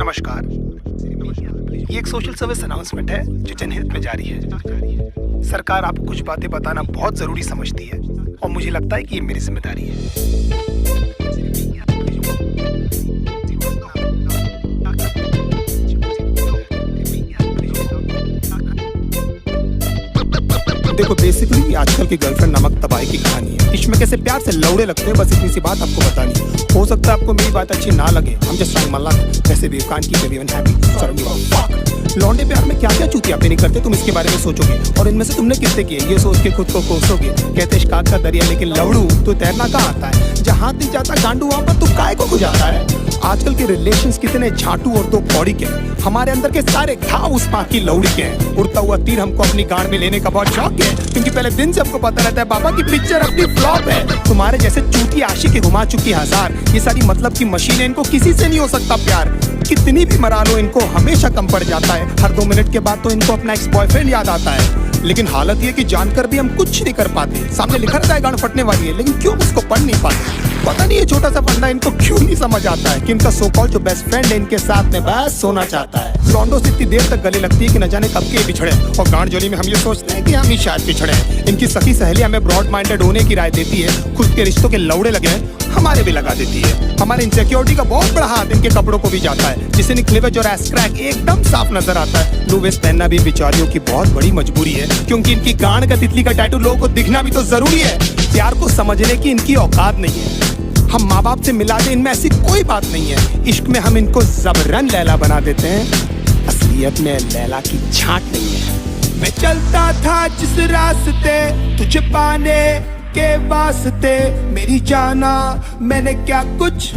नमस्कार। ये एक सोशल सर्विस अनाउंसमेंट है जो जनहित में जारी है। सरकार आपको कुछ बातें बताना बहुत जरूरी समझती है और मुझे लगता है कि ये मेरी जिम्मेदारी है। देखो, बेसिकली आजकल की गर्लफ्रेंड नामक तबाही की कहानी है। इसमें कैसे प्यार से लौड़े लगते हैं, बस इतनी सी बात आपको बतानी है। हो सकता है आपको मेरी बात अच्छी ना लगे, हम जस्ट ट्राइंग माय लक। वैसे भी कान की एवरीवन हैप्पी सॉरी। लौंडे प्यार में क्या क्या चूतिया नहीं करते, तुम इसके बारे में सोचोगे और इनमें से तुमने कितने किए ये सोच के खुद को कोसोगे। कहते इश्क का दरिया लेकिन लवड़ू तो तैरना कहाँ आता है। जहाँ दिख जाता गांडू वहाँ पर तू काय को गुजारता है। आजकल के रिलेशंस कितने झाटू और दो कौड़ी के। हमारे अंदर के सारे घाव उस माँ की लौड़ी के हैं। उड़ता हुआ तीर हमको अपनी गांड में लेने का बहुत शौक है, क्योंकि पहले दिन से हमको पता रहता है बाबा की पिक्चर अपनी फ्लॉप है। तुम्हारे जैसे चूती आशिक घुमा चुकी हजार, ये सारी मतलब की मशीनें, इनको किसी से नहीं हो सकता प्यार। कितनी भी मरा लो इनको हमेशा कम पड़ जाता है। हर 2 मिनट के बाद तो इनको अपना एक्स बॉयफ्रेंड याद आता है। लेकिन हालत ये कि जानकर भी हम कुछ नहीं कर पाते। सामने लिखा रहता है गांड फटने वाली है, लेकिन क्यों उसको पढ़ नहीं पाते। पता नहीं ये छोटा सा फंडा इनको क्यों नहीं समझ आता है कि इनका सो कॉल जो बेस्ट फ्रेंड है इनके साथ में बस सोना चाहता है। लॉन्डो से इतनी देर तक गले लगती है कि न जाने कब के बिछड़े, और गांड जोली में हम ये सोचते हैं कि हम ही शायद पिछड़े। इनकी सखी सहेली हमें ब्रॉड माइंडेड होने की राय देती है, खुद के रिश्तों के लौड़े लगे हमारे भी लगा देती है। हमारे इनसिक्योरिटी का बहुत बड़ा हाथ इनके कपड़ों को भी जाता है, जिससे निकलेवेज और एस क्रैक एकदम साफ नजर आता है। लो वेस्ट पहनना भी बेचारियों की बहुत बड़ी मजबूरी है, क्योंकि इनकी गांड का तितली का टैटू लोगों को दिखना भी तो जरूरी है। प्यार को समझने की इनकी औकात नहीं है। हम माँ बाप से मिला दे, इनमें ऐसी कोई बात नहीं है। इश्क में हम इनको जबरन लैला बना देते हैं, असलियत में लैला की छांट नहीं है। मैं चलता था जिस रास्ते तुझे पाने के वास्ते, मेरी जाना मैंने क्या कुछ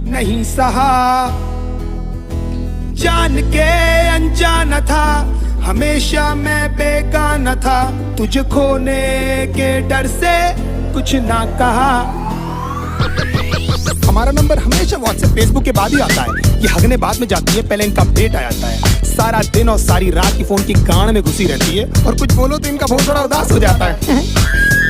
नहीं सहा। जान के अनजाना था, हमेशा मैं बेगाना था, तुझे खोने के डर से कुछ ना कहा। हमारा नंबर हमेशा व्हाट्सएप फेसबुक के बाद ही आता है। ये हगने बाद में जाती है, पहले इनका अपडेट आ जाता है। सारा दिन और सारी रात की फोन की गांड में घुसी रहती है, और कुछ बोलो तो इनका बहुत बड़ा उदास हो जाता है।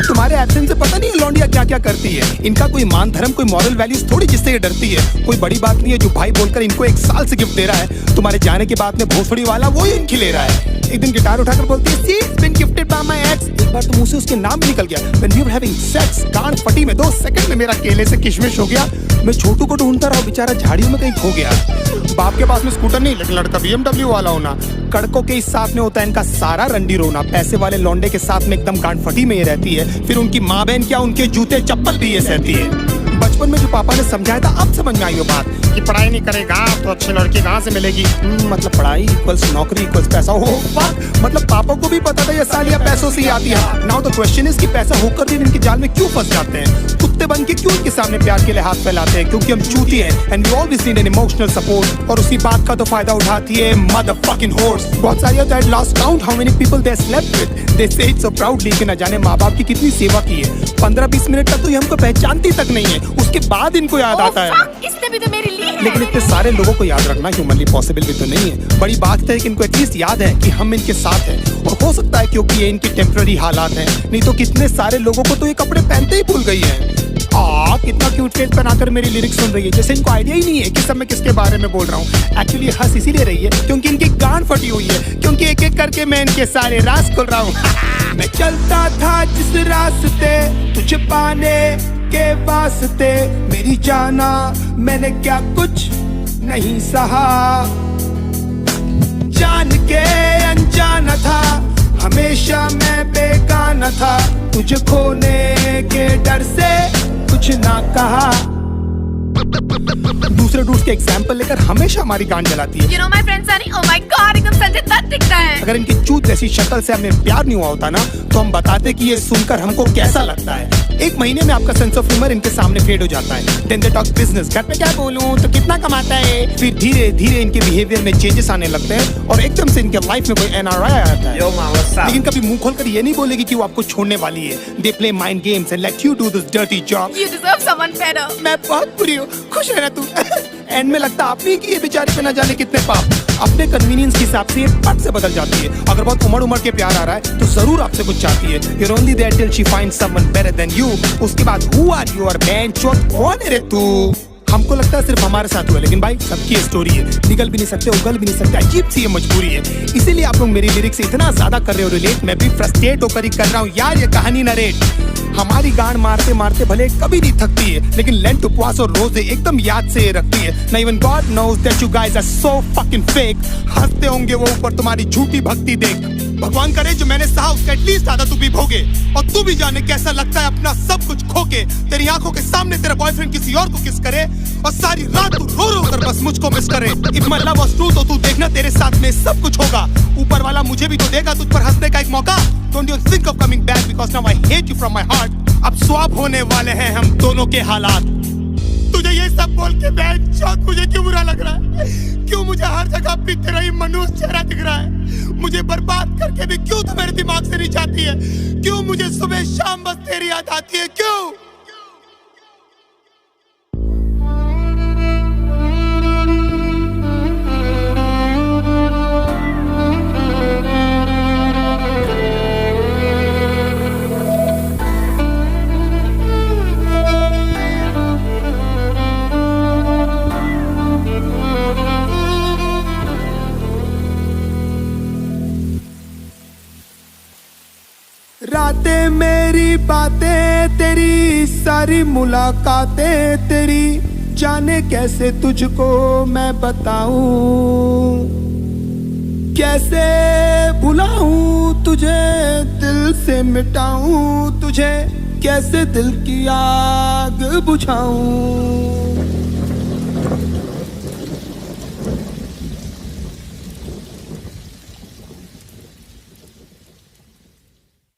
तुम्हारे एब्सेंस से पता नहीं है लौंडिया क्या क्या करती है। इनका कोई मान धर्म कोई मॉरल वैल्यूज थोड़ी जिससे ये डरती है। कोई बड़ी बात नहीं है जो भाई बोलकर इनको 1 साल से गिफ्ट दे रहा है। तुम्हारे जाने के बाद में भोसड़ी वाला वो ही इनकी ले रहा है। एक दिन गिटार उठाकर बोलती है see it's been gifted by my ex. एक बार तो मुंह से उसके नाम भी निकल गया। When we were having sex, गांड फटी में 2 सेकंड में मेरा केले से किशमिश हो गया। मैं छोटू को ढूंढता रहा, बेचारा झाड़ियों में कहीं खो गया। बाप के पास में स्कूटर नहीं, लेकिन लड़का BMW वाला होना। कड़कों के इस साथ में होता है इनका सारा रंडी रोना। पैसे वाले लौंडे के साथ में एकदम गांड फटी में ये रहती है। फिर उनकी माँ बहन क्या, उनके जूते चप्पल भी ये सहती है। बचपन में जो पापा ने समझाया था अब समझ में आई वो बात कि पढ़ाई नहीं करेगा तो अच्छी लड़की कहाँ से मिलेगी। मतलब पढ़ाई इक्वल्स नौकरी इक्वल्स पैसा। हो मतलब पापा को भी पता था ये सालियाँ पैसों से ही आती है। नाउ द क्वेश्चन इज कि पैसा होकर भी इनके जाल में क्यों फंस जाते हैं। कुत्ते बन के क्यों इनके सामने प्यार के लिए हाथ फैलाते हैं, क्योंकि हम चूती हैं and we always need an emotional support. और उसी बात का तो फायदा उठाती है मदरफकिंग होर्स। बहुत सारी होता है lost count how many people they slept with, they say it so proudly कि न जाने माँ बाप की कितनी सेवा की है। 15-20 मिनट तक तो ये हमको पहचानती तक नहीं है, उसके बाद इनको याद आता है। इसने भी तो मेरे लिए लेकिन इतने सारे लोगों को याद रखना ह्यूमनली पॉसिबल भी तो नहीं है। बड़ी बात है कि इनको एटलीस्ट याद है कि हम इनके साथ हैं, और हो सकता है क्योंकि ये इनकी टेम्पररी हालात हैं। नहीं तो कितने सारे लोगों को तो ये कपड़े पहनते ही भूल गई है। कितना क्यूट फेस बनाकर मेरी लिरिक्स सुन रही है, जैसे इनको आइडिया ही नहीं है कि सब मैं किसके बारे में बोल रहा हूँ। एक्चुअली हंस इसीलिए रही है क्योंकि इनकी गांड फटी हुई है, क्योंकि एक एक करके मैं इनके सारे राज खोल रहा हूँ। मैं चलता था जिस रास्ते तुझे पाने के वास्ते, मेरी जाना मैंने क्या कुछ नहीं सहा। जान के अनजाना था, हमेशा मैं बेगाना था, तुझे खोने के डर से कुछ ना कहा। दूसरे डूड्स के एग्जाम्पल लेकर हमेशा हमारी गांड जलाती है। You know my friend Sunny, oh my God, एकदम संजय दत्त दिखता है। अगर इनकी चूत जैसी शक्ल से हमें प्यार नहीं हुआ होता ना, तो हम बताते कि ये सुनकर हमको कैसा लगता है। 1 महीने में आपका सेंस ऑफ ह्यूमर इनके सामने फेड हो जाता है। देन दे टॉक बिजनेस, घर पे क्या बोलूं तो कितना कमाता है। फिर धीरे धीरे इनके बिहेवियर में चेंजेस आने लगते हैं, और एकदम से इनके लाइफ में कोई NRI आ जाता है। लेकिन कभी मुंह खोलकर ये नहीं बोलेगी कि वो आपको छोड़ने वाली है। They play mind games and let you do this dirty job. You deserve someone better. मैं बहुत बुरी हूँ, खुश रहना तू। एंड में लगता आपने कि ये बेचारे पे न जाने कितने पाप अपने कन्वीनियंस के हिसाब से ये पट से बदल जाती है। अगर बहुत उमड़ के प्यार आ रहा है तो जरूर आपसे कुछ चाहती है। You're only there till she finds someone better than you। उसके बाद who are you और बहन चोद कौन है रे तू। हमको लगता है सिर्फ हमारे साथ हुआ, लेकिन भाई सबकी स्टोरी है। निकल भी नहीं सकते, उगल भी नहीं सकते, अजीब सी ये मजबूरी है। इसीलिए आप लोग मेरी लिरिक्स से इतना ज्यादा कर रहे हो रिलेट, मैं भी फ्रस्ट्रेट होकर ही कर रहा हूँ यार ये कहानी नरेट। हमारी गांड मारते मारते भले कभी नहीं थकती है, लेकिन लेंट, उपवास और रोजे एकदम याद से रखती है ना। Even God knows that you guys are so fucking fake. हंसते होंगे वो ऊपर तुम्हारी झूठी भक्ति देख। भगवान करे जो मैंने सहा उसका एटलीस्ट आधा तू भी भोगे, और तू भी जाने कैसा लगता है अपना सब कुछ खोके। तेरी आंखों के सामने तेरा बॉयफ्रेंड किसी और को किस करे, और सारी रात तू रो रो कर बस मुझको मिस करे। If my love was true तो तू देखना तेरे साथ में सब कुछ होगा। ऊपर वाला मुझे भी तो देगा तुझ पर हंसने का एक मौका। Don't you think of coming back because now I hate you from my heart। अब स्वैप होने वाले हैं हम दोनों के हालात। तुझे ये सब बोल के बेंचौत मुझे क्यों बुरा लग रहा है? क्यों मुझे हर जगह पे तेरा ही मनुष्य चेहरा दिख रहा है? मुझे बर्बाद करके भी क्यों तो मेरे दिमाग से नहीं जाती है? क्यों मुझे सुबह शाम बस तेरी याद आती है? क्यों? रातें मेरी बातें तेरी, सारी मुलाकातें तेरी, जाने कैसे तुझको मैं बताऊं, कैसे भुलाऊं तुझे, दिल से मिटाऊं तुझे, कैसे दिल की आग बुझाऊं।